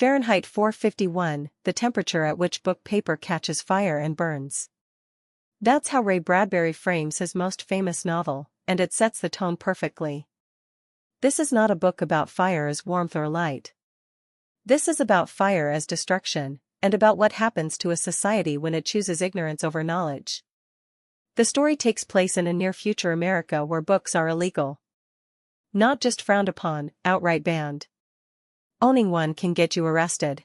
Fahrenheit 451, the temperature at which book paper catches fire and burns. That's how Ray Bradbury frames his most famous novel, and it sets the tone perfectly. This is not a book about fire as warmth or light. This is about fire as destruction, and about what happens to a society when it chooses ignorance over knowledge. The story takes place in a near-future America where books are illegal. Not just frowned upon, outright banned. Owning one can get you arrested.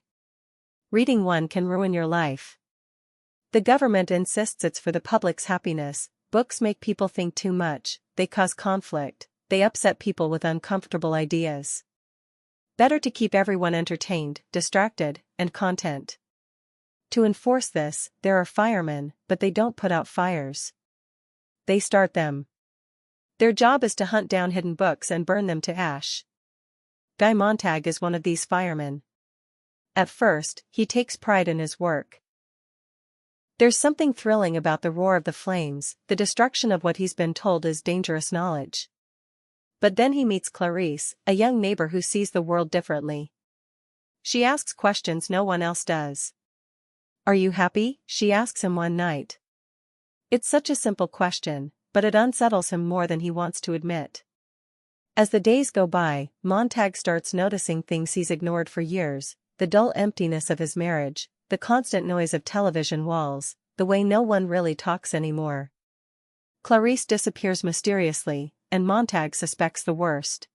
Reading one can ruin your life. The government insists it's for the public's happiness. Books make people think too much, they cause conflict, they upset people with uncomfortable ideas. Better to keep everyone entertained, distracted, and content. To enforce this, there are firemen, but they don't put out fires. They start them. Their job is to hunt down hidden books and burn them to ash. Guy Montag is one of these firemen. At first, he takes pride in his work. There's something thrilling about the roar of the flames, the destruction of what he's been told is dangerous knowledge. But then he meets Clarice, a young neighbor who sees the world differently. She asks questions no one else does. "Are you happy?" she asks him one night. It's such a simple question, but it unsettles him more than he wants to admit. As the days go by, Montag starts noticing things he's ignored for years, the dull emptiness of his marriage, the constant noise of television walls, the way no one really talks anymore. Clarice disappears mysteriously, and Montag suspects the worst.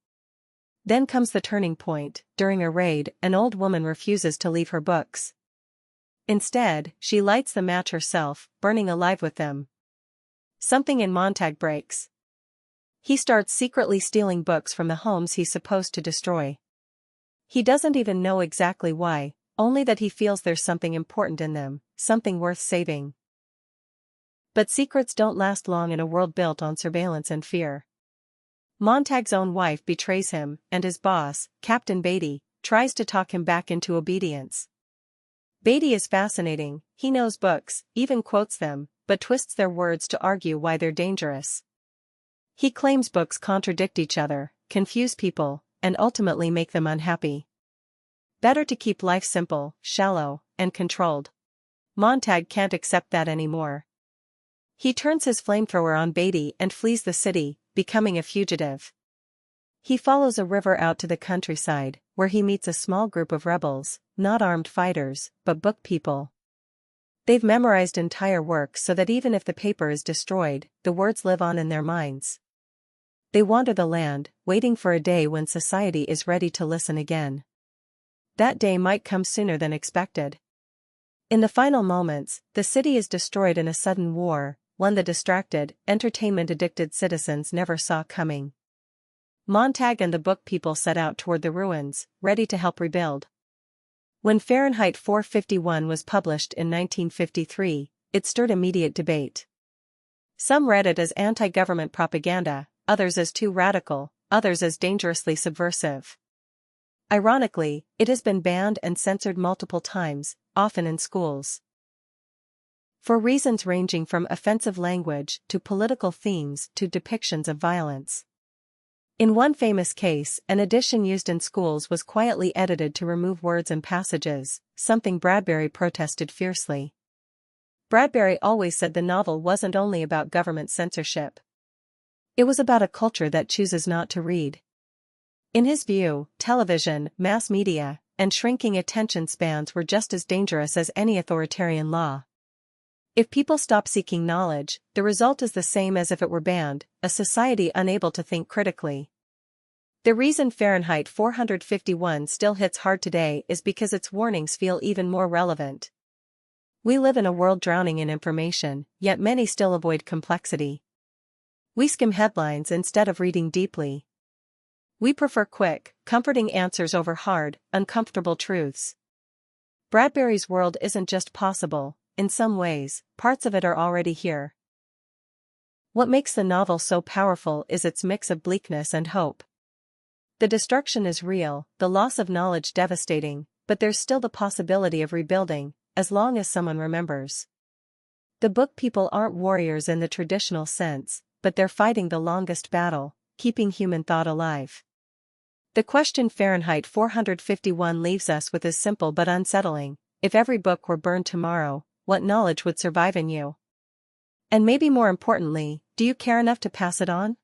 Then comes the turning point. During a raid, an old woman refuses to leave her books. Instead, she lights the match herself, burning alive with them. Something in Montag breaks. He starts secretly stealing books from the homes he's supposed to destroy. He doesn't even know exactly why, only that he feels there's something important in them, something worth saving. But secrets don't last long in a world built on surveillance and fear. Montag's own wife betrays him, and his boss, Captain Beatty, tries to talk him back into obedience. Beatty is fascinating. He knows books, even quotes them, but twists their words to argue why they're dangerous. He claims books contradict each other, confuse people, and ultimately make them unhappy. Better to keep life simple, shallow, and controlled. Montag can't accept that anymore. He turns his flamethrower on Beatty and flees the city, becoming a fugitive. He follows a river out to the countryside, where he meets a small group of rebels, not armed fighters, but book people. They've memorized entire works so that even if the paper is destroyed, the words live on in their minds. They wander the land, waiting for a day when society is ready to listen again. That day might come sooner than expected. In the final moments, the city is destroyed in a sudden war, one the distracted, entertainment-addicted citizens never saw coming. Montag and the book people set out toward the ruins, ready to help rebuild. When Fahrenheit 451 was published in 1953, it stirred immediate debate. Some read it as anti-government propaganda, others as too radical, others as dangerously subversive. Ironically, it has been banned and censored multiple times, often in schools. For reasons ranging from offensive language to political themes to depictions of violence. In one famous case, an edition used in schools was quietly edited to remove words and passages, something Bradbury protested fiercely. Bradbury always said the novel wasn't only about government censorship. It was about a culture that chooses not to read. In his view, television, mass media, and shrinking attention spans were just as dangerous as any authoritarian law. If people stop seeking knowledge, the result is the same as if it were banned, a society unable to think critically. The reason Fahrenheit 451 still hits hard today is because its warnings feel even more relevant. We live in a world drowning in information, yet many still avoid complexity. We skim headlines instead of reading deeply. We prefer quick, comforting answers over hard, uncomfortable truths. Bradbury's world isn't just possible, in some ways, parts of it are already here. What makes the novel so powerful is its mix of bleakness and hope. The destruction is real, the loss of knowledge devastating, but there's still the possibility of rebuilding, as long as someone remembers. The book people aren't warriors in the traditional sense, but they're fighting the longest battle, keeping human thought alive. The question Fahrenheit 451 leaves us with is simple but unsettling. If every book were burned tomorrow, what knowledge would survive in you? And maybe more importantly, do you care enough to pass it on?